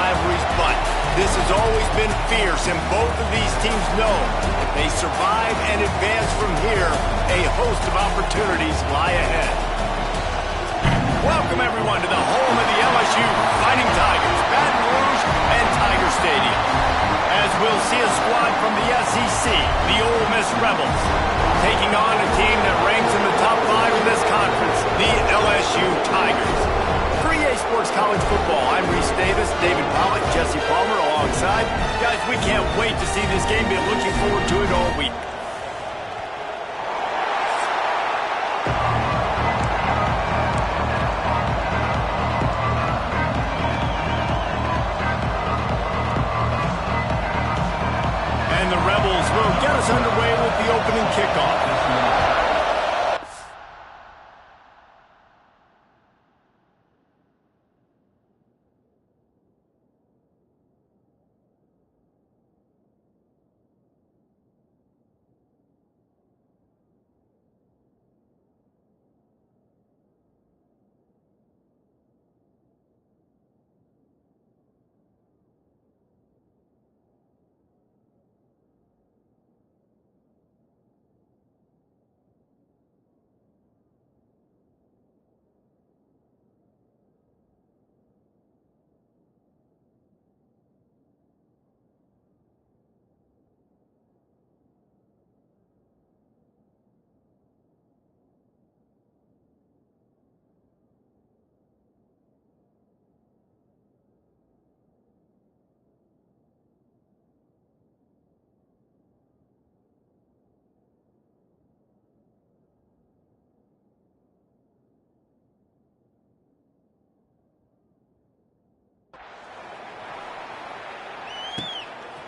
rivalries, but this has always been fierce, and both of these teams know if they survive and advance from here, a host of opportunities lie ahead. Welcome, everyone, to the home of the LSU Fighting Tigers, Baton Rouge and Tiger Stadium. As we'll see a squad from the SEC, the Ole Miss Rebels, taking on a team that ranks in the top 5 in this conference, the LSU Tigers. 3A Sports College Football, I'm Reese Davis, David Pollack, Jesse Palmer alongside. Guys, we can't wait to see this game. Been looking forward to it all week. And the Rebels will get us underway with the opening kickoff.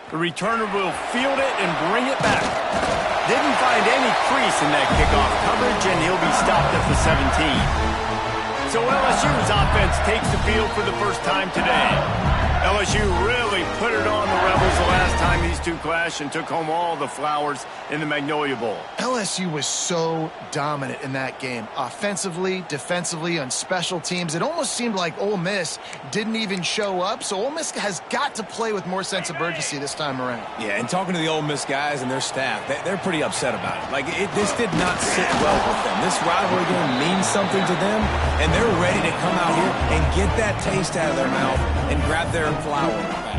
The returner will field it and bring it back. Didn't find any crease in that kickoff coverage, and he'll be stopped at the 17. So LSU's offense takes the field for the first time today. LSU really put it on the Rebels the last time these two clashed and took home all the flowers in the Magnolia Bowl. LSU was so dominant in that game. Offensively, defensively, on special teams. It almost seemed like Ole Miss didn't even show up, so Ole Miss has got to play with more sense of urgency this time around. Yeah, and talking to the Ole Miss guys and their staff, they're pretty upset about it. Like, this did not sit well with them. This rivalry game means something to them, and they're ready to come out here and get that taste out of their mouth and grab their flower back.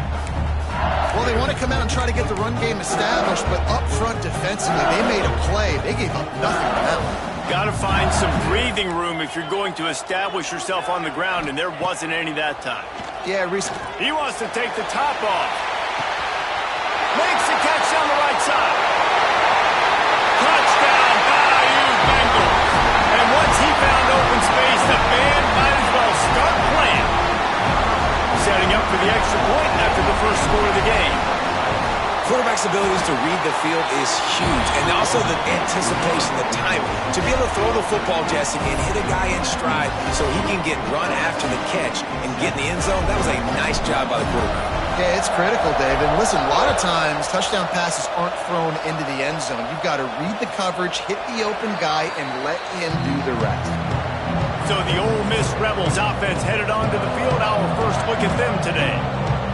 Well, they want to come out and try to get the run game established, but up front defensively, they made a play. They gave up nothing on that one. Got to find some breathing room if you're going to establish yourself on the ground, and there wasn't any that time. Yeah, Reese. He wants to take the top off. Makes the catch down the right side. Touchdown, Bayou Bengals. And once he found open space, the band might as well start playing. Setting up for the extra point after the first score of the game. Quarterback's abilities to read the field is huge, and also the anticipation, the timing. To be able to throw the football, Jesse, and hit a guy in stride so he can get run after the catch and get in the end zone, that was a nice job by the quarterback. Yeah, it's critical, David. Listen, a lot of times touchdown passes aren't thrown into the end zone. You've got to read the coverage, hit the open guy, and let him do the rest. So the Ole Miss Rebels offense headed onto the field. Our first look at them today.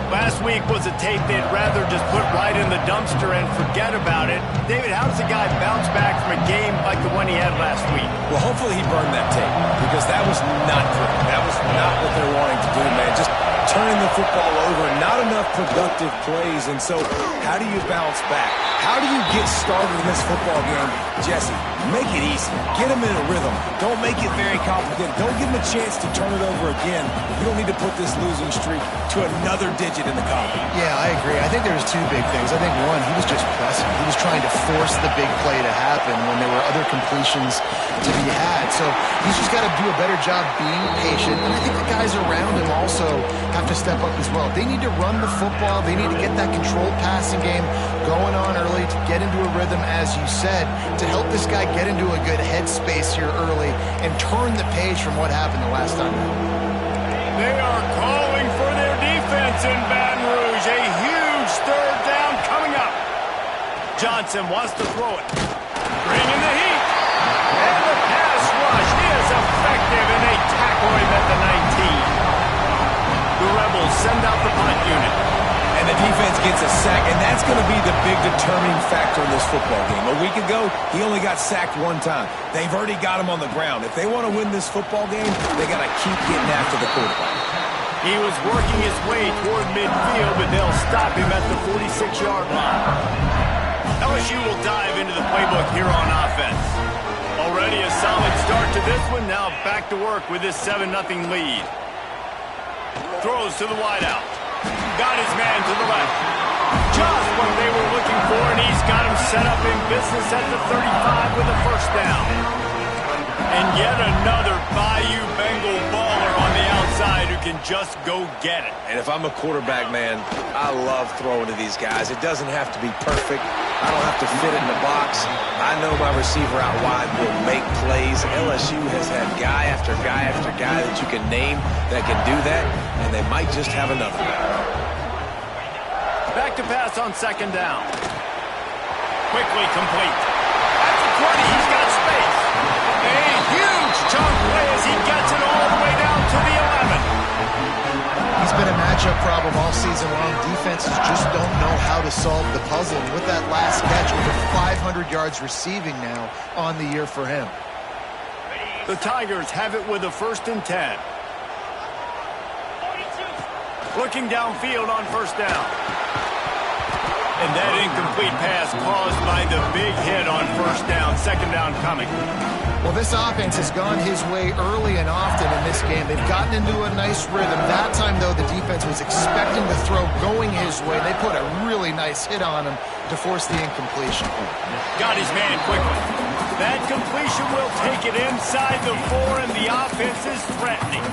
Last week was a tape they'd rather just put right in the dumpster and forget about it. David, how does a guy bounce back from a game like the one he had last week? Well, hopefully he burned that tape, because that was not good. That was not what they're wanting to do, man. Just turning the football over, not enough productive plays. And so how do you bounce back? How do you get started in this football game? Jesse, make it easy. Get them in a rhythm. Don't make it very complicated. Don't give them a chance to turn it over again. You don't need to put this losing streak to another digit in the column. Yeah, I agree. I think there's two big things. I think, one, he was just pressing. He was trying to force the big play to happen when there were other completions to be had. So he's just got to do a better job being patient. And I think the guys around him also have to step up as well. They need to run the football. They need to get that controlled passing game going on early to get into a rhythm, as you said, to help this guy get into a good headspace here early and turn the page from what happened the last time. They are calling for their defense in Baton Rouge. A huge third down coming up. Johnson wants to throw it. Bringing the heat. And the pass rush is effective, and they tackle him at the 19. The Rebels send out the punt unit. And the defense gets a sack, and that's going to be the big determining factor in this football game. A week ago, he only got sacked one time. They've already got him on the ground. If they want to win this football game, they got to keep getting after the quarterback. He was working his way toward midfield, but they'll stop him at the 46-yard line. LSU will dive into the playbook here on offense. Already a solid start to this one. Now back to work with this 7-0 lead. Throws to the wideout. Got his man to the left. Just what they were looking for, and he's got him set up in business at the 35 with a first down. And yet another Bayou Bengal baller on the outside who can just go get it. And if I'm a quarterback, man, I love throwing to these guys. It doesn't have to be perfect. I don't have to fit it in the box. I know my receiver out wide will make plays. LSU has had guy after guy after guy that you can name that can do that, and they might just have another guy. Back to pass on second down. Quickly complete. At the 20, he's got space. A huge chunk play as he gets it all the way down to the 11. He's been a matchup problem all season long. Defenses just don't know how to solve the puzzle. And with that last catch, over 500 yards receiving now on the year for him. The Tigers have it with a 1st and 10. Looking downfield on first down. And that incomplete pass caused by the big hit on first down. Second down coming. Well, this offense has gone his way early and often in this game. They've gotten into a nice rhythm. That time, though, the defense was expecting the throw going his way. They put a really nice hit on him to force the incompletion. Got his man quickly. That completion will take it inside the 4, and the offense is threatening.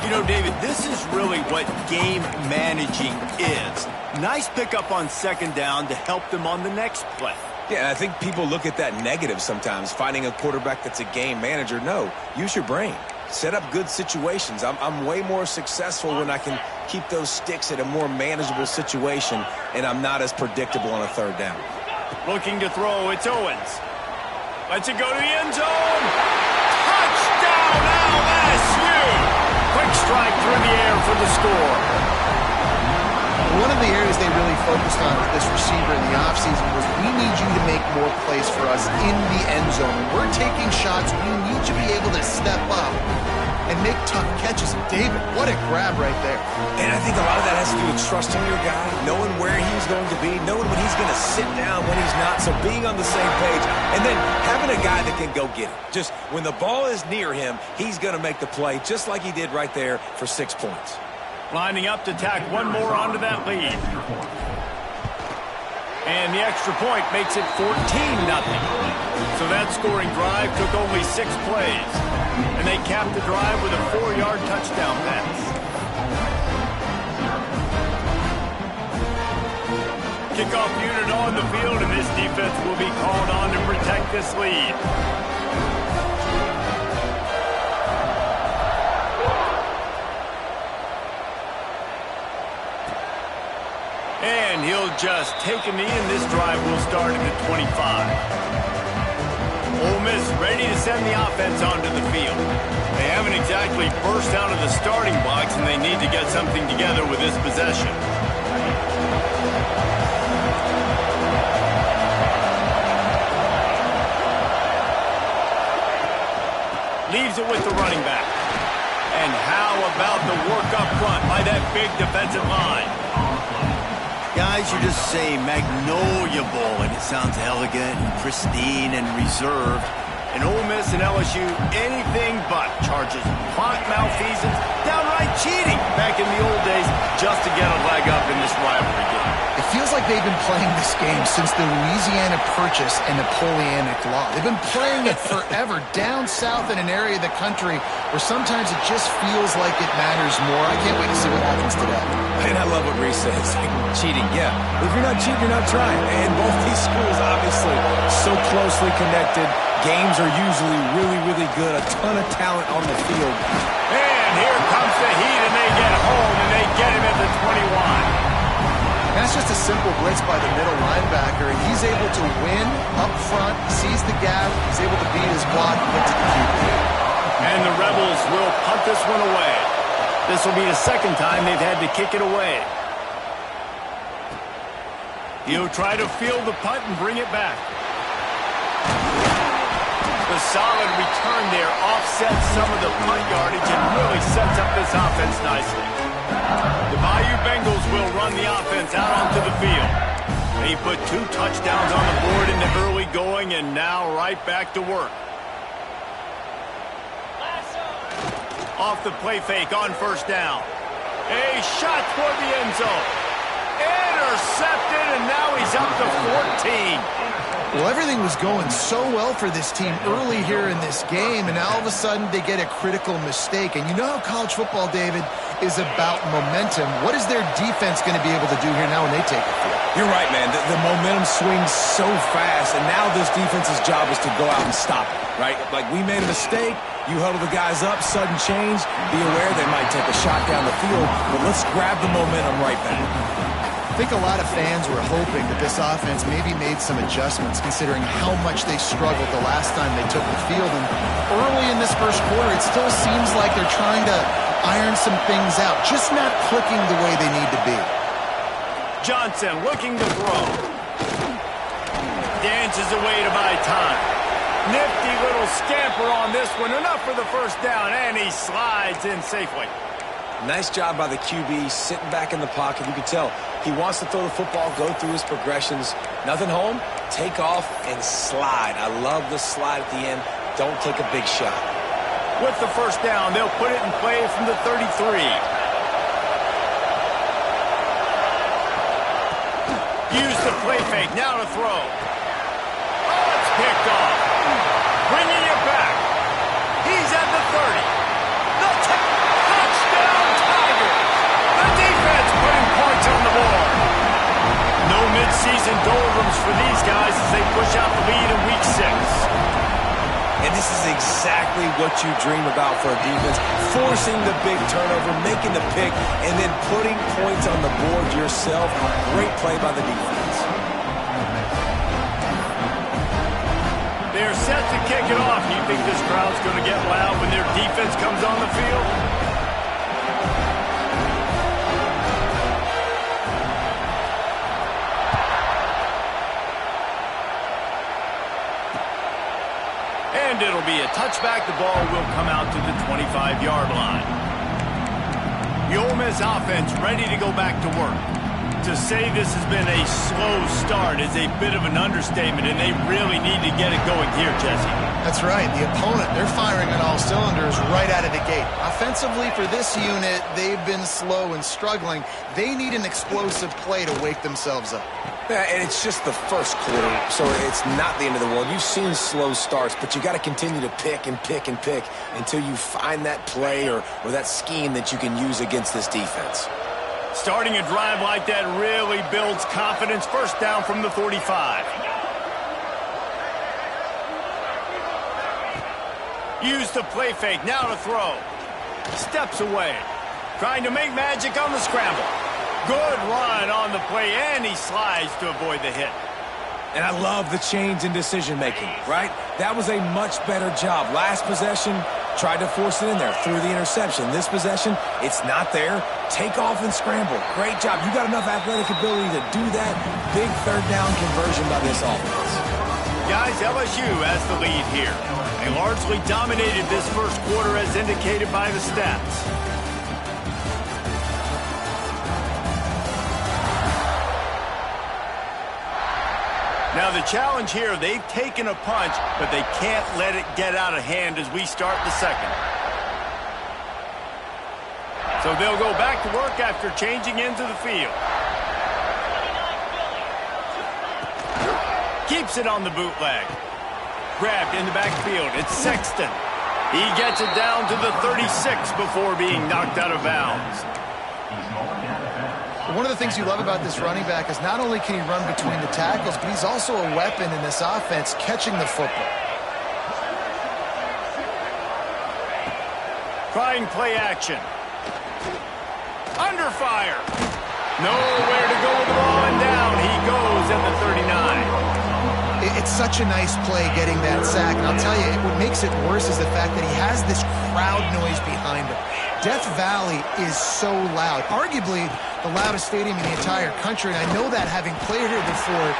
You know, David, this is really what game managing is. Nice pickup on second down to help them on the next play. Yeah, I think people look at that negative sometimes, finding a quarterback that's a game manager. No, use your brain. Set up good situations. I'm way more successful when I can keep those sticks at a more manageable situation, and I'm not as predictable on a third down. Looking to throw, it's Owens. Lets it go to the end zone. Touchdown, LSU! Quick strike through the air for the score. One of the areas they really focused on with this receiver in the offseason was we need you to make more plays for us in the end zone. When we're taking shots, we need you to be able to step up and make tough catches. David, what a grab right there. And I think a lot of that has to do with trusting your guy, knowing where he's going to be, knowing when he's going to sit down, when he's not, so being on the same page, and then having a guy that can go get it. Just when the ball is near him, he's going to make the play, just like he did right there for 6 points. Lining up to tack one more onto that lead. And the extra point makes it 14-0. So that scoring drive took only 6 plays. And they capped the drive with a 4-yard touchdown pass. Kickoff unit on the field, and this defense will be called on to protect this lead. And he'll just take a knee, and this drive will start at the 25. Ole Miss ready to send the offense onto the field. They haven't exactly burst out of the starting blocks, and they need to get something together with this possession. Leaves it with the running back. And how about the work up front by that big defensive line? Guys, you just say Magnolia Bowl, and it sounds elegant and pristine and reserved. And Ole Miss and LSU, anything but charges clock malfeasance, downright cheating back in the old days just to get a leg up in this rivalry game. It feels like they've been playing this game since the Louisiana Purchase and Napoleonic Law. They've been playing it forever down south in an area of the country where sometimes it just feels like it matters more. I can't wait to see what happens today. And I love what Reese says. Cheating, yeah. If you're not cheating, you're not trying. And both these schools, obviously, so closely connected. Games are usually really, really good. A ton of talent on the field. And here comes the heat, and they get home, and they get him at the 21. That's just a simple blitz by the middle linebacker, and he's able to win up front, sees the gap, he's able to beat his block and get to the QB. And the Rebels will punt this one away. This will be the second time they've had to kick it away. He'll try to field the punt and bring it back. The solid return there offsets some of the punt yardage and really sets up this offense nicely. The Bayou Bengals will run the offense out onto the field. They put 2 touchdowns on the board in the early going and now right back to work. Off the play fake on first down. A shot toward the end zone. Intercepted, and now he's up to 14. Well, everything was going so well for this team early here in this game, and all of a sudden they get a critical mistake. And you know how college football, David, is about momentum. What is their defense going to be able to do here now when they take the field? You're right, man. The momentum swings so fast, and now this defense's job is to go out and stop it, right? Like, we made a mistake. You huddle the guys up, sudden change. Be aware they might take a shot down the field, but let's grab the momentum right back. I think a lot of fans were hoping that this offense maybe made some adjustments considering how much they struggled the last time they took the field. And early in this first quarter, it still seems like they're trying to iron some things out, just not clicking the way they need to be. Johnson looking to throw. Dances away to buy time. Nifty little scamper on this one. Enough for the first down, and he slides in safely. Nice job by the QB, sitting back in the pocket. You can tell he wants to throw the football, go through his progressions. Nothing home, take off, and slide. I love the slide at the end. Don't take a big shot. With the first down, they'll put it in play from the 33. Use the play fake, now to throw. Oh, it's picked off. Bringing it back. He's at the 30. Touchdown, Tigers! The defense putting points on the board. No midseason doldrums for these guys as they push out the lead in Week 6. And this is exactly what you dream about for a defense. Forcing the big turnover, making the pick, and then putting points on the board yourself. Great play by the defense. They're set to kick it off. You think this crowd's going to get loud when their defense comes on the field? And it'll be a touchback. The ball will come out to the 25-yard line. The Ole Miss offense ready to go back to work. To say this has been a slow start is a bit of an understatement, and they really need to get it going here, Jesse. That's right. The opponent, they're firing on all cylinders right out of the gate. Offensively, for this unit, they've been slow and struggling. They need an explosive play to wake themselves up. Yeah, and it's just the first quarter, so it's not the end of the world. You've seen slow starts, but you got to continue to pick and pick and pick until you find that play or that scheme that you can use against this defense. Starting a drive like that really builds confidence. First down from the 45. Use the play fake, now to throw. Steps away. Trying to make magic on the scramble. Good run on the play, and he slides to avoid the hit. And I love the change in decision-making, right? That was a much better job. Last possession, tried to force it in there, threw the interception. This possession, it's not there. Take off and scramble. Great job. You got enough athletic ability to do that. Big third down conversion by this offense. Guys, LSU has the lead here. They largely dominated this first quarter as indicated by the stats. Now the challenge here, they've taken a punch, but they can't let it get out of hand as we start the second. So they'll go back to work after changing into the field. Keeps it on the bootleg. Grabbed in the backfield. It's Sexton. He gets it down to the 36 before being knocked out of bounds. One of the things you love about this running back is not only can he run between the tackles, but he's also a weapon in this offense catching the football. Trying play action. Under fire. Nowhere to go with the ball, and down he goes at the 39. It's such a nice play getting that sack. And I'll tell you, what makes it worse is the fact that he has this crowd noise behind him. Death Valley is so loud, arguably the loudest stadium in the entire country. And I know that having played here before,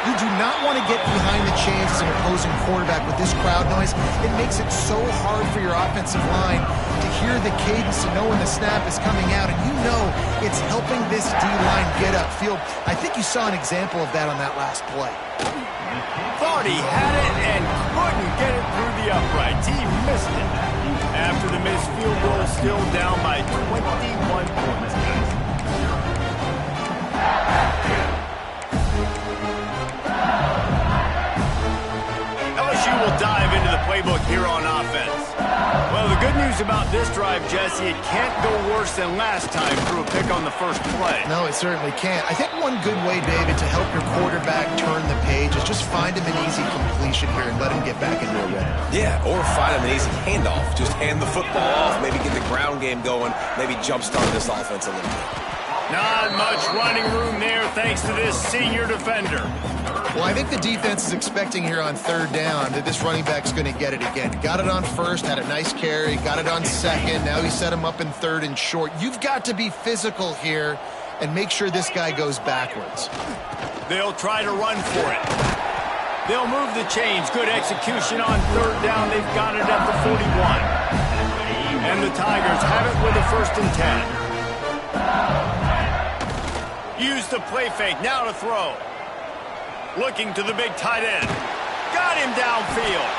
you do not want to get behind the chains as an opposing quarterback with this crowd noise. It makes it so hard for your offensive line to hear the cadence and know when the snap is coming out. And you know it's helping this D-line get upfield. I think you saw an example of that on that last play. Thought he had it and couldn't get it through the uprights. He missed it. After the missed field goal, still down by 21 points, guys. LSU will dive into the playbook here on offense. Well, the good news about this drive, Jesse, it can't go worse than last time through a pick on the first play. No, it certainly can't. I think one good way, David, to help your quarterback turn the page is just find him an easy completion here and let him get back into a rhythm. Yeah, or find him an easy handoff. Just hand the football off, maybe get the ground game going, maybe jumpstart this offense a little bit. Not much running room there thanks to this senior defender. Well, I think the defense is expecting here on third down that this running back's going to get it again. Got it on first, had a nice carry, got it on second. Now he set him up in third and short. You've got to be physical here and make sure this guy goes backwards. They'll try to run for it. They'll move the chains. Good execution on third down. They've got it at the 41. And the Tigers have it with a 1st and 10. Use the play fake. Now to throw. Looking to the big tight end. Got him downfield.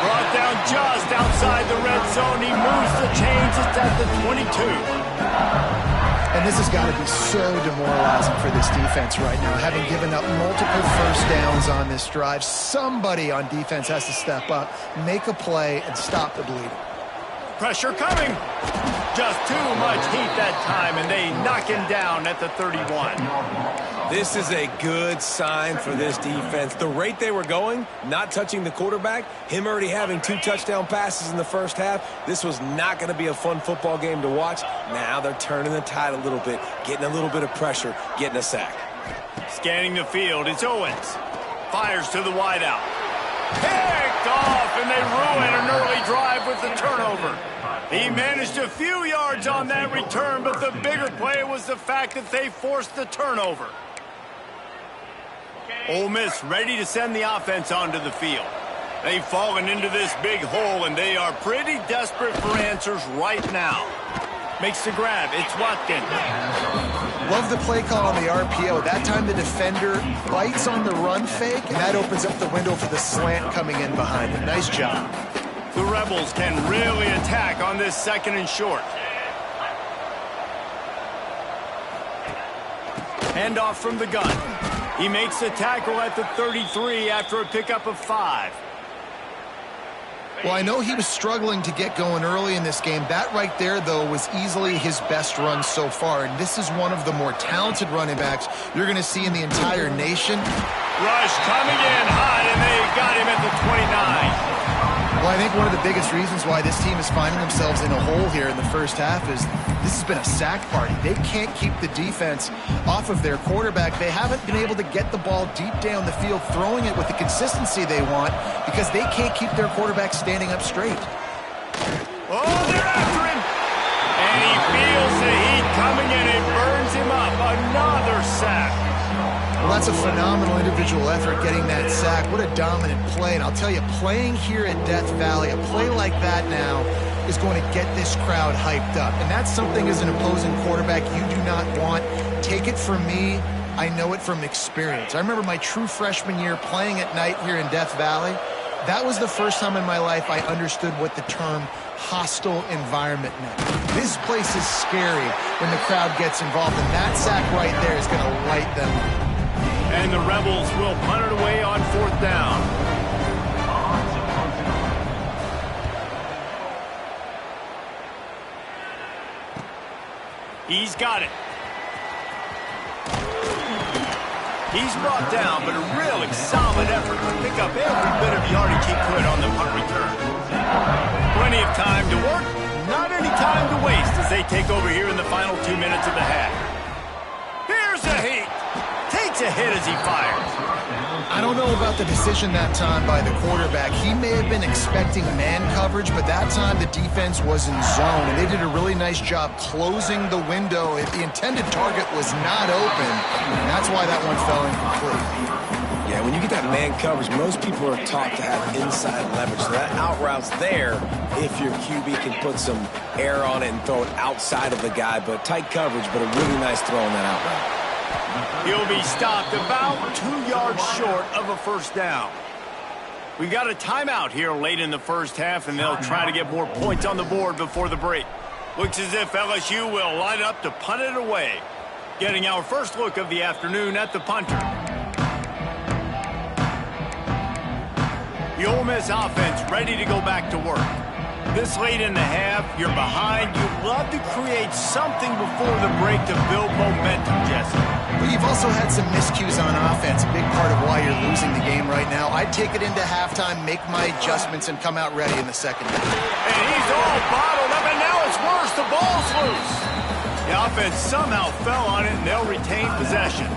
Brought down just outside the red zone. He moves the chains. It's at the 22. And this has got to be so demoralizing for this defense right now. Having given up multiple first downs on this drive, somebody on defense has to step up, make a play, and stop the bleeding. Pressure coming. Just too much heat that time, and they knock him down at the 31. This is a good sign for this defense. The rate they were going, not touching the quarterback, him already having 2 touchdown passes in the first half, this was not going to be a fun football game to watch. Now they're turning the tide a little bit, getting a little bit of pressure, getting a sack. Scanning the field, it's Owens. Fires to the wideout. Picked off, and they ruin an early drive with the turnover. He managed a few yards on that return, but the bigger play was the fact that they forced the turnover. Ole Miss ready to send the offense onto the field. They've fallen into this big hole, and they are pretty desperate for answers right now. Makes the grab. It's Watkins. Love the play call on the RPO. That time the defender bites on the run fake, and that opens up the window for the slant coming in behind him. Nice job. The Rebels can really attack on this 2nd and short. Handoff from the gun. He makes the tackle at the 33 after a pickup of 5. Well, I know he was struggling to get going early in this game. That right there, though, was easily his best run so far. And this is one of the more talented running backs you're going to see in the entire nation. Rush coming in hot, and they got him at the 29. Well, I think one of the biggest reasons why this team is finding themselves in a hole here in the first half is this has been a sack party. They can't keep the defense off of their quarterback. They haven't been able to get the ball deep down the field, throwing it with the consistency they want because they can't keep their quarterback standing up straight. Oh, they're after him. And he feels the heat coming in. It burns him up. Another sack. Well, that's a phenomenal individual effort getting that sack. What a dominant play. And I'll tell you, playing here at Death Valley, a play like that now is going to get this crowd hyped up. And that's something as an opposing quarterback you do not want. Take it from me. I know it from experience. I remember my true freshman year playing at night here in Death Valley. That was the first time in my life I understood what the term hostile environment meant. This place is scary when the crowd gets involved, and that sack right there is going to light them up. And the Rebels will punt it away on 4th down. He's got it. He's brought down, but a really solid effort to pick up every bit of yardage he could on the punt return. Plenty of time to work, not any time to waste as they take over here in the final 2 minutes of the half. Here's a heat. Takes a hit as he fires. I don't know about the decision that time by the quarterback. He may have been expecting man coverage, but that time the defense was in zone, and they did a really nice job closing the window. The intended target was not open, and that's why that one fell incomplete. Yeah, when you get that man coverage, most people are taught to have inside leverage. So that out route's there if your QB can put some air on it and throw it outside of the guy. But tight coverage, but a really nice throw on that out route. He'll be stopped about 2 yards short of a first down. We've got a timeout here late in the first half, and they'll try to get more points on the board before the break. Looks as if LSU will line up to punt it away. Getting our first look of the afternoon at the punter. The Ole Miss offense ready to go back to work. This late in the half, you're behind. You love to create something before the break to build momentum, Jesse. But you've also had some miscues on offense, a big part of why you're losing the game right now. I'd take it into halftime, make my adjustments, and come out ready in the second half. And he's all bottled up, and now it's worse. The ball's loose. The offense somehow fell on it, and they'll retain possession.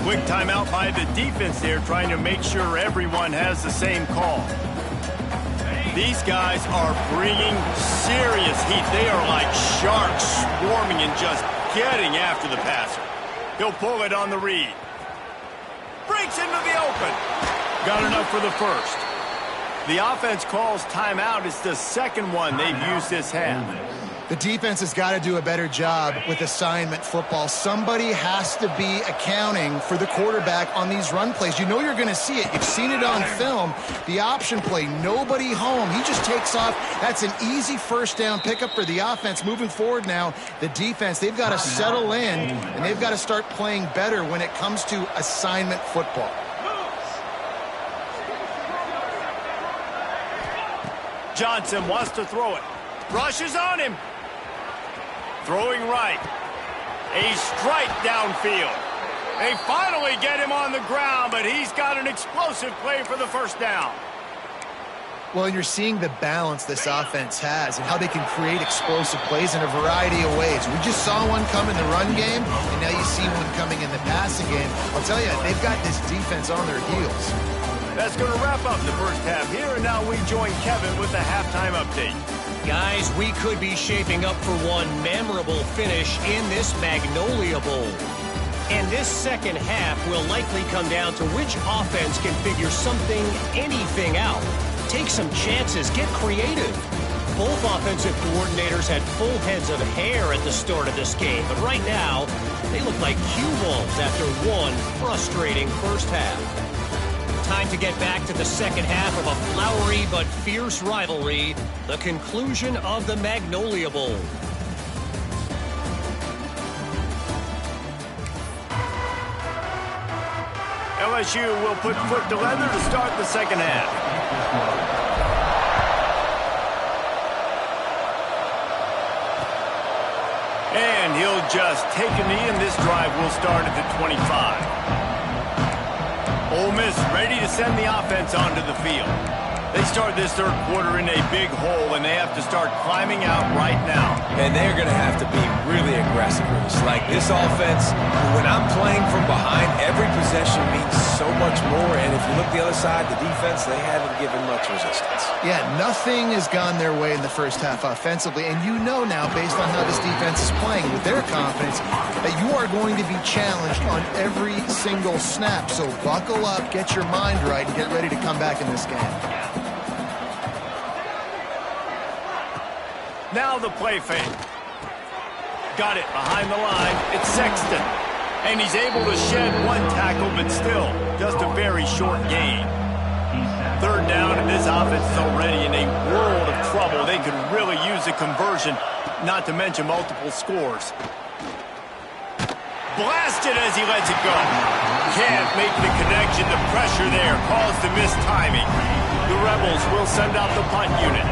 Quick timeout by the defense there, trying to make sure everyone has the same call. These guys are bringing serious heat. They are like sharks swarming and just getting after the passer. He'll pull it on the read. Breaks into the open. Got enough for the first. The offense calls timeout. It's the second one they've used this half. The defense has got to do a better job with assignment football. Somebody has to be accounting for the quarterback on these run plays. You know you're going to see it. You've seen it on film. The option play, nobody home. He just takes off. That's an easy first down pickup for the offense. Moving forward now, the defense, they've got to settle in, and they've got to start playing better when it comes to assignment football. Johnson wants to throw it. Rushes on him. Throwing right. A strike downfield. They finally get him on the ground, but he's got an explosive play for the first down. Well, you're seeing the balance this offense has and how they can create explosive plays in a variety of ways. We just saw one come in the run game, and now you see one coming in the passing game. I'll tell you, they've got this defense on their heels. That's going to wrap up the first half here, and now we join Kevin with the halftime update. Guys, we could be shaping up for one memorable finish in this Magnolia Bowl. And this second half will likely come down to which offense can figure something, anything out. Take some chances, get creative. Both offensive coordinators had full heads of hair at the start of this game, but right now, they look like cue balls after one frustrating first half. Time to get back to the second half of a flowery but fierce rivalry, the conclusion of the Magnolia Bowl. LSU will put foot to leather to start the second half. And he'll just take a knee, and this drive will start at the 25. Ole Miss ready to send the offense onto the field. They start this third quarter in a big hole, and they have to start climbing out right now. And they're going to have to be really aggressive. It's like this offense, when I'm playing from behind, every possession means so much more. And if you look the other side, the defense, they haven't given much resistance. Yeah, nothing has gone their way in the first half offensively. And you know now, based on how this defense is playing with their confidence, that you are going to be challenged on every single snap. So buckle up, get your mind right, and get ready to come back in this game. Now the play fake. Got it behind the line. It's Sexton. And he's able to shed one tackle, but still, just a very short gain. Third down, and this offense is already in a world of trouble. They could really use a conversion, not to mention multiple scores. Blasted as he lets it go. Can't make the connection. The pressure there caused the missed timing. The Rebels will send out the punt unit.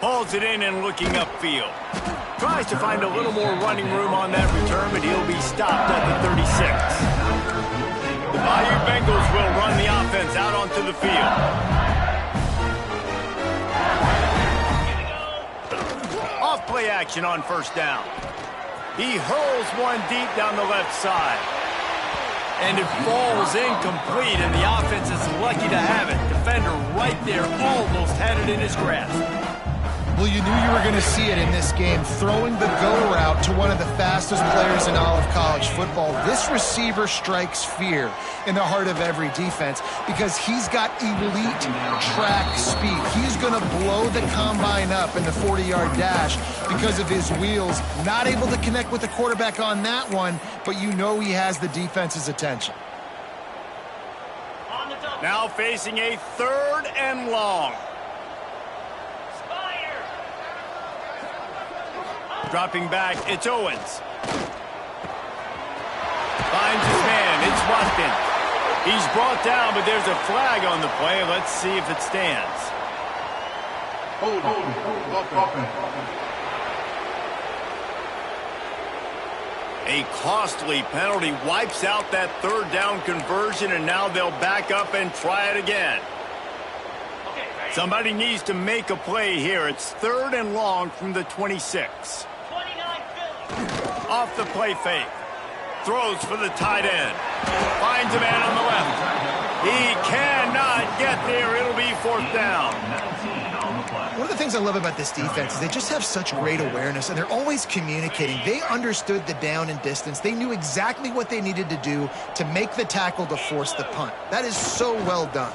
Hauls it in and looking upfield. Tries to find a little more running room on that return, but he'll be stopped at the 36. The Bayou Bengals will run the offense out onto the field. play action on first down. He hurls one deep down the left side. And it falls incomplete, and the offense is lucky to have it. Defender right there almost had it in his grasp. Well, you knew you were going to see it in this game, throwing the go route to one of the fastest players in all of college football. This receiver strikes fear in the heart of every defense because he's got elite track speed. He's going to blow the combine up in the 40-yard dash because of his wheels. Not able to connect with the quarterback on that one, but you know he has the defense's attention. Now facing a 3rd and long. Dropping back, it's Owens. Finds his man, it's Watkins. He's brought down, but there's a flag on the play. Let's see if it stands. Hold on. A costly penalty wipes out that 3rd down conversion, and now they'll back up and try it again. Somebody needs to make a play here. It's 3rd and long from the 26. Off the play fake. Throws for the tight end. Finds a man on the left. He cannot get there. It'll be 4th down. One of the things I love about this defense is they just have such great awareness, and they're always communicating. They understood the down and distance. They knew exactly what they needed to do to make the tackle to force the punt. That is so well done.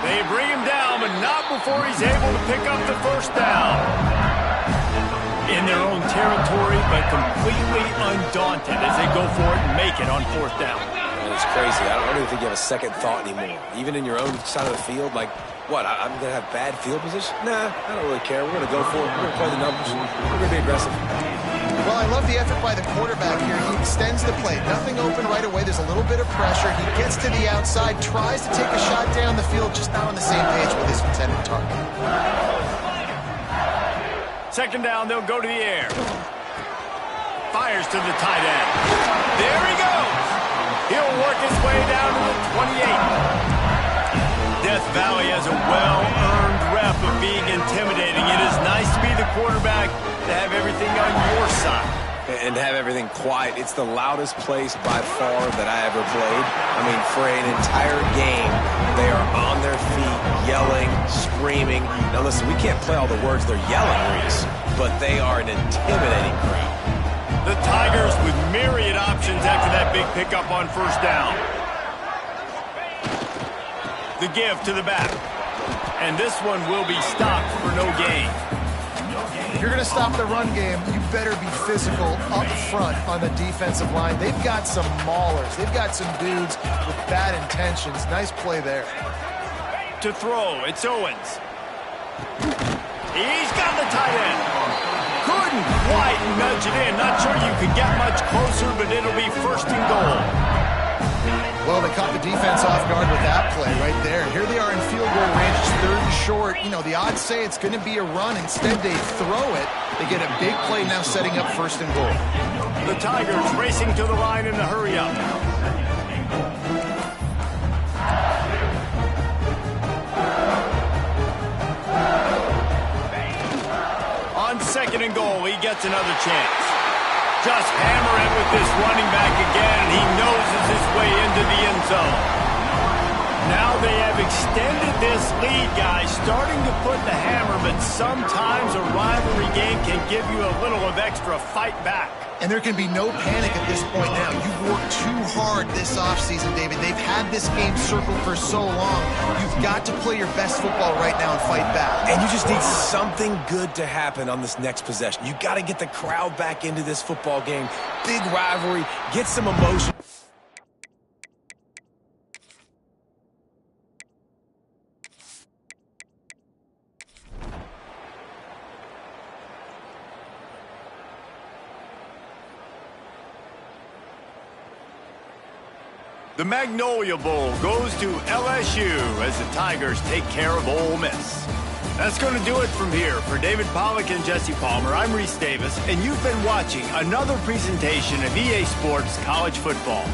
They bring him down, but not before he's able to pick up the 1st down. In their own territory, but completely undaunted as they go for it and make it on 4th down. And it's crazy. I don't even think you have a second thought anymore. Even in your own side of the field, like, what, I'm going to have bad field position? Nah, I don't really care. We're going to go for it. We're going to play the numbers. We're going to be aggressive. Well, I love the effort by the quarterback here. He extends the play. Nothing open right away. There's a little bit of pressure. He gets to the outside, tries to take a shot down the field, just not on the same page with his intended target. 2nd down, they'll go to the air. Fires to the tight end. There he goes. He'll work his way down to the 28. Death Valley has a well-earned rep of being intimidating. It is nice to be the quarterback, to have everything on your side. And to have everything quiet. It's the loudest place by far that I ever played. I mean, for an entire game, they are on their feet, yelling, screaming. Now listen, we can't play all the words they're yelling, Reese, but they are an intimidating crowd. The Tigers with myriad options after that big pickup on 1st down. The give to the back. And this one will be stopped for no gain. If you're going to stop the run game, you better be physical up front on the defensive line. They've got some maulers. They've got some dudes with bad intentions. Nice play there. To throw, it's Owens. He's got the tight end. Couldn't quite nudge it in. Not sure you could get much closer, but it'll be 1st and goal. Well, they caught the defense off guard with that play right there. Here they are in field goal range. It's 3rd and short. You know, the odds say it's going to be a run. Instead, they throw it. They get a big play now setting up 1st and goal. The Tigers racing to the line in a hurry-up. On 2nd and goal, he gets another chance. Just hammer it with this running back again, and he noses his way into the end zone. Now they have extended this lead, guys, starting to put the hammer, but sometimes a rivalry game can give you a little of extra fight back. And there can be no panic at this point now. You've worked too hard this offseason, David. They've had this game circled for so long. You've got to play your best football right now and fight back. And you just need something good to happen on this next possession. You got to get the crowd back into this football game. Big rivalry. Get some emotion. The Magnolia Bowl goes to LSU as the Tigers take care of Ole Miss. That's going to do it from here. For David Pollack and Jesse Palmer, I'm Reese Davis, and you've been watching another presentation of EA Sports College Football.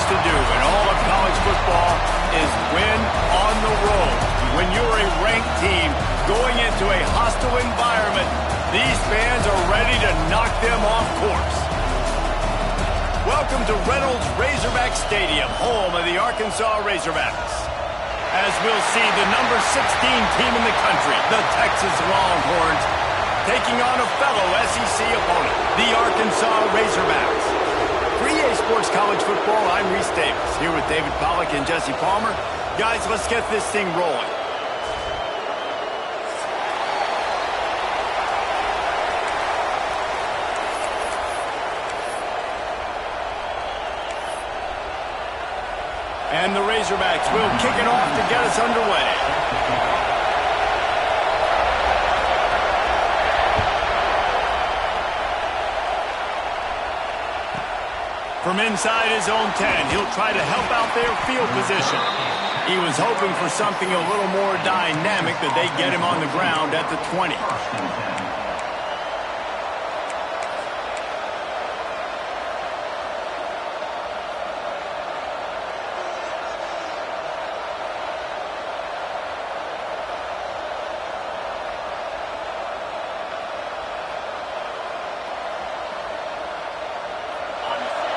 to do in all of college football is win on the road. When you're a ranked team going into a hostile environment, these fans are ready to knock them off course. Welcome to Reynolds Razorback Stadium, home of the Arkansas Razorbacks. As we'll see the number 16 team in the country, the Texas Longhorns, taking on a fellow SEC opponent, the Arkansas Razorbacks. For EA Sports College Football, I'm Reese Davis, here with David Pollack and Jesse Palmer. Guys, let's get this thing rolling. And the Razorbacks will kick it off to get us underway. From inside his own 10, he'll try to help out their field position. He was hoping for something a little more dynamic, but they get him on the ground at the 20.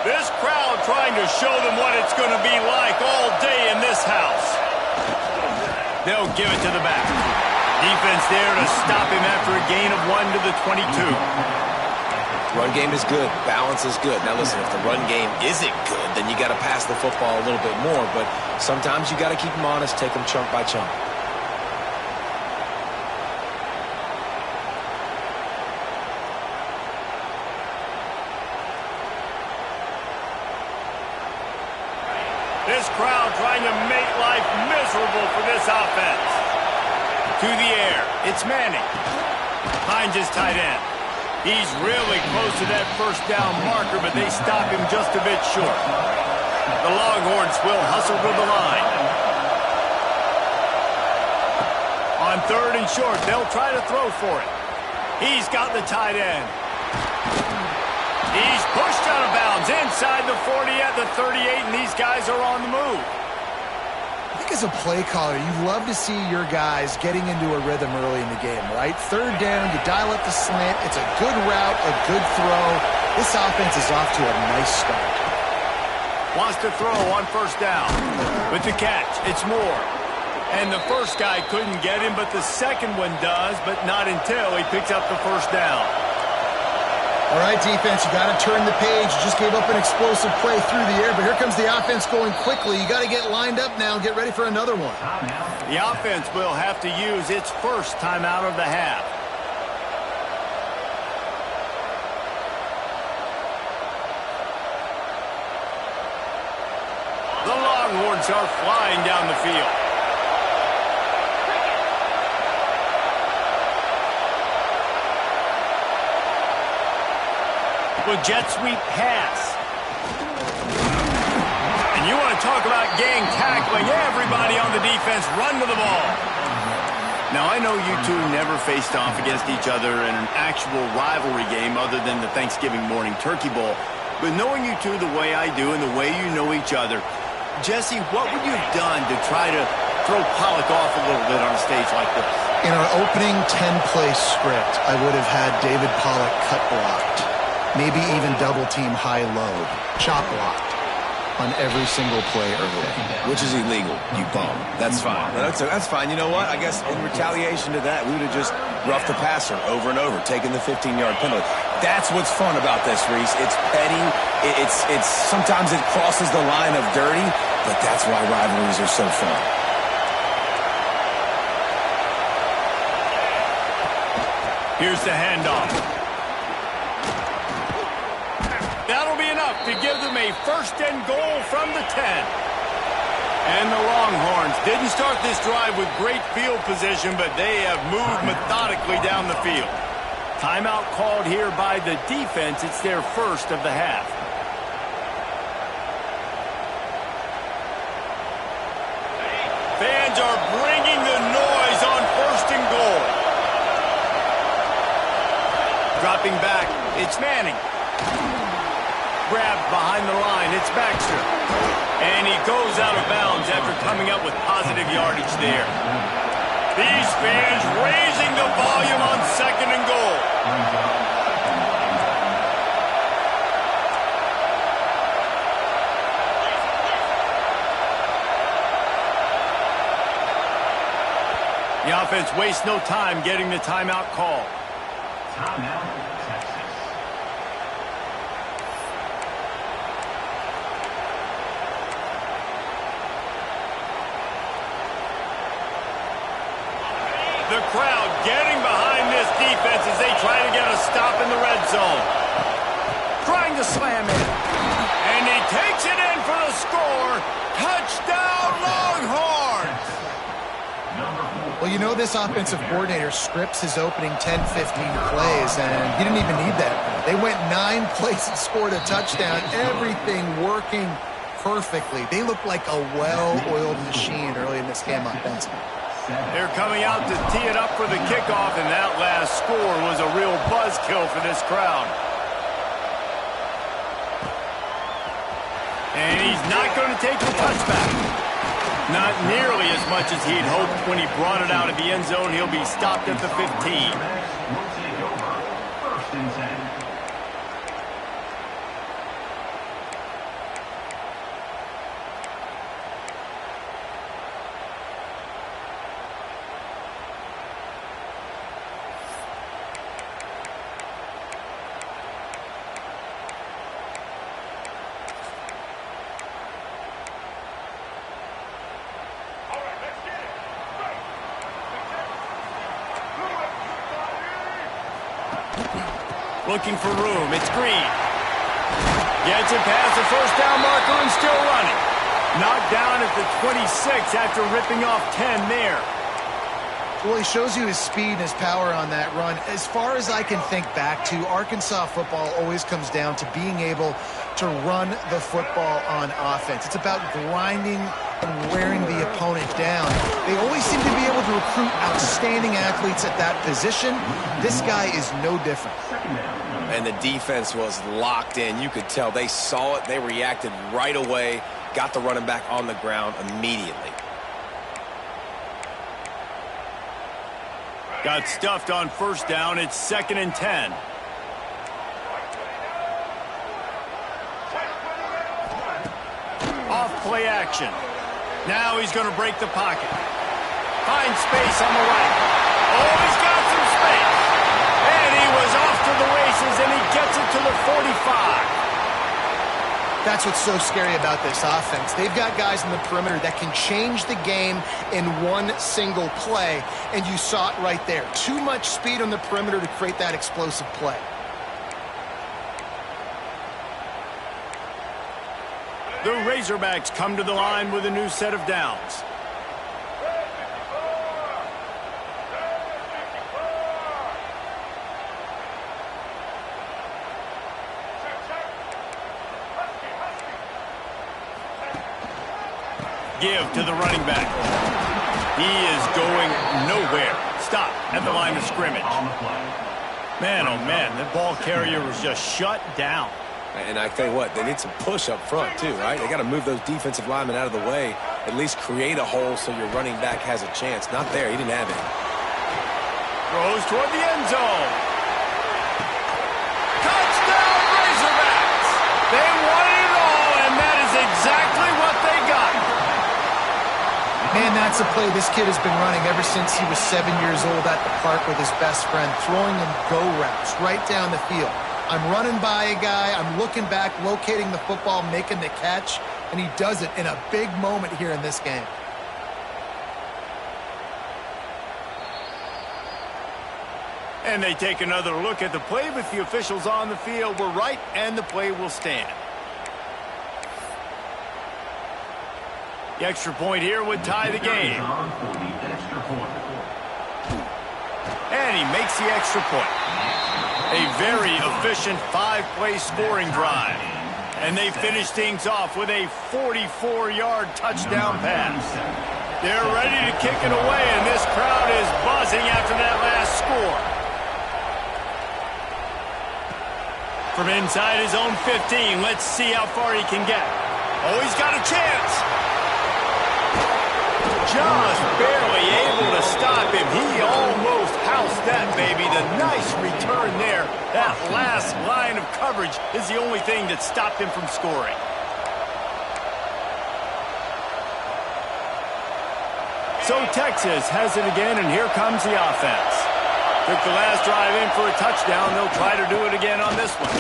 This crowd trying to show them what it's going to be like all day in this house. They'll give it to the back. Defense there to stop him after a gain of 1 to the 22. Run game is good. Balance is good. Now listen, if the run game isn't good, then you got to pass the football a little bit more. But sometimes you got to keep them honest, take them chunk by chunk. This crowd trying to make life miserable for this offense. To the air, it's Manning. Finds his tight end. He's really close to that first down marker, but they stop him just a bit short. The Longhorns will hustle to the line. On 3rd and short, they'll try to throw for it. He's got the tight end. He's pushed out of bounds inside the 40 at the 38, and these guys are on the move. I think as a play caller, you love to see your guys getting into a rhythm early in the game, right? 3rd down, you dial up the slant. It's a good route, a good throw. This offense is off to a nice start. Wants to throw on 1st down. With the catch, it's Moore. And the first guy couldn't get him, but the second one does, but not until he picks up the 1st down. All right, defense, you got to turn the page. You just gave up an explosive play through the air, but here comes the offense going quickly. You got to get lined up now and get ready for another one. The offense will have to use its first timeout of the half. The Longhorns are flying down the field. With jet sweep pass. And you want to talk about gang tackling. Everybody on the defense run to the ball. Now, I know you two never faced off against each other in an actual rivalry game other than the Thanksgiving morning Turkey Bowl. But knowing you two the way I do and the way you know each other, Jesse, what would you have done to try to throw Pollack off a little bit on a stage like this? In our opening 10-play script, I would have had David Pollack cut blocked. Maybe even double-team high-load, chop blocked on every single play early. Which is illegal, you bum. That's fine. That's fine. You know what? I guess in retaliation to that, we would have just roughed the passer over and over, taking the 15-yard penalty. That's what's fun about this, Reese. It's petty. It's sometimes it crosses the line of dirty, but that's why rivalries are so fun. Here's the handoff. That'll be enough to give them a 1st and goal from the 10. And the Longhorns didn't start this drive with great field position, but they have moved methodically down the field. Timeout called here by the defense. It's their first of the half. Fans are bringing the noise on 1st and goal. Dropping back, it's Manning. grab behind the line. It's Baxter. And he goes out of bounds after coming up with positive yardage there. These fans raising the volume on 2nd and goal. The offense wastes no time getting the timeout call. Timeout, Texas. The crowd getting behind this defense as they try to get a stop in the red zone. Trying to slam it. And he takes it in for the score. Touchdown, Longhorns! Well, you know this offensive coordinator scripts his opening 10, 15 plays, and he didn't even need that. They went 9 plays and scored a touchdown. Everything working perfectly. They look like a well-oiled machine early in this game offensively. They're coming out to tee it up for the kickoff, and that last score was a real buzzkill for this crowd. And he's not going to take the touchback. Not nearly as much as he'd hoped when he brought it out of the end zone. He'll be stopped at the 15. Will take over 1st and 10. Looking for room. It's Green. Gets it past the first down marker and still running. Knocked down at the 26 after ripping off 10 there. Well, he shows you his speed and his power on that run. As far as I can think back to, Arkansas football always comes down to being able to run the football on offense. It's about grinding and wearing the opponent down. They always seem to be able to recruit outstanding athletes at that position. This guy is no different. And the defense was locked in. You could tell they saw it. They reacted right away. Got the running back on the ground immediately. Got stuffed on first down. It's 2nd and 10. Off play action. Now he's going to break the pocket. Finds space on the right. Oh, he's got some space. And he was off to the races, and he gets it to the 45. That's what's so scary about this offense. They've got guys in the perimeter that can change the game in one single play, and you saw it right there. Too much speed on the perimeter to create that explosive play. The Razorbacks come to the line with a new set of downs. Give to the running back. He is going nowhere. Stop at the line of scrimmage. Man, oh man, the ball carrier was just shut down. And I tell you what, they need some push up front too, right? They got to move those defensive linemen out of the way, at least create a hole so your running back has a chance. Not there. He didn't have any. Throws toward the end zone. Touchdown, Razorbacks! They wanted it all, and that is exactly what they got. Man, that's a play this kid has been running ever since he was 7 years old at the park with his best friend, throwing in go routes right down the field. I'm running by a guy, I'm looking back, locating the football, making the catch, and he does it in a big moment here in this game. And they take another look at the play, but the officials on the field were right, and the play will stand. The extra point here would tie the game. And he makes the extra point. A very efficient 5-play scoring drive. And they finish things off with a 44-yard touchdown pass. They're ready to kick it away, and this crowd is buzzing after that last score. From inside his own 15, let's see how far he can get. Oh, he's got a chance. Just barely able to stop him. He almost housed that, baby. The nice return there. That last line of coverage is the only thing that stopped him from scoring. So Texas has it again, and here comes the offense. Took the last drive in for a touchdown. They'll try to do it again on this one.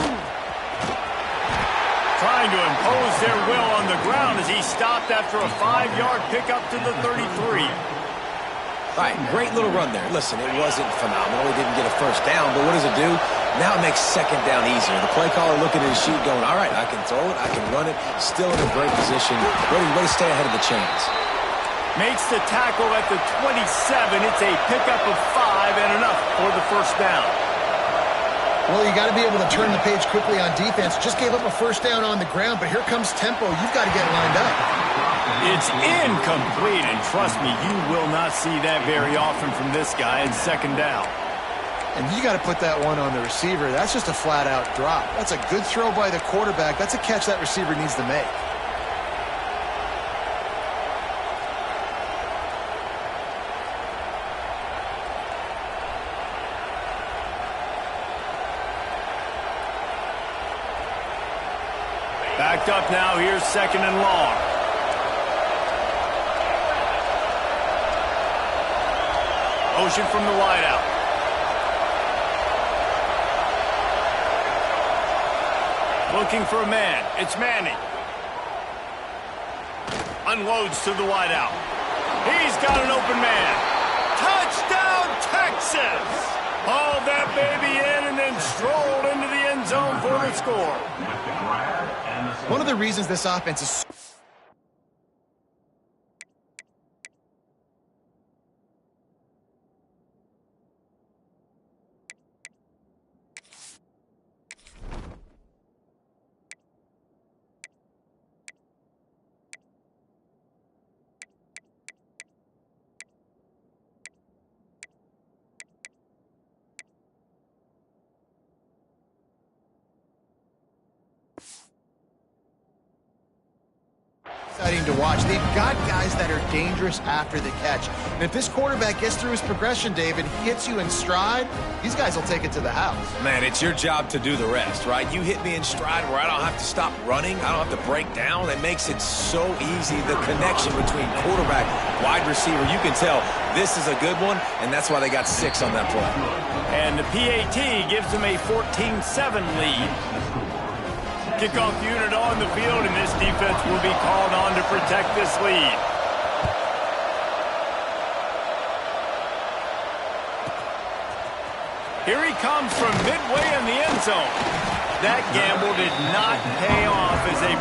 Trying to impose their will on the ground as he stopped after a 5-yard pickup to the 33. All right, great little run there. Listen, it wasn't phenomenal. He didn't get a first down, but what does it do? Now it makes second down easier. The play caller looking at his sheet going, all right, I can throw it, I can run it. Still in a great position. Ready to stay ahead of the chains. Makes the tackle at the 27. It's a pickup of 5 and enough for the first down. Well, you got to be able to turn the page quickly on defense. Just gave up a first down on the ground, but here comes tempo. You've got to get lined up. It's incomplete, and trust me, you will not see that very often from this guy in second down. And you got to put that one on the receiver. That's just a flat-out drop. That's a good throw by the quarterback. That's a catch that receiver needs to make. Backed up now, here's second and long. Motion from the wideout. Looking for a man. It's Manning. Unloads to the wideout. He's got an open man. Touchdown, Texas! Hauled that baby in and then strolled into the end zone for the score. One of the reasons this offense is exciting to watch. They've got guys that are dangerous after the catch. And if this quarterback gets through his progression, David, he hits you in stride, these guys will take it to the house. Man, it's your job to do the rest, right? You hit me in stride where I don't have to stop running. I don't have to break down. It makes it so easy. The connection between quarterback, wide receiver, you can tell this is a good one, and that's why they got 6 on that play. And the PAT gives them a 14-7 lead. Kickoff unit on the field, and this defense will be called on to protect this lead. Here he comes from midway in the end zone. That gamble did not pay off as they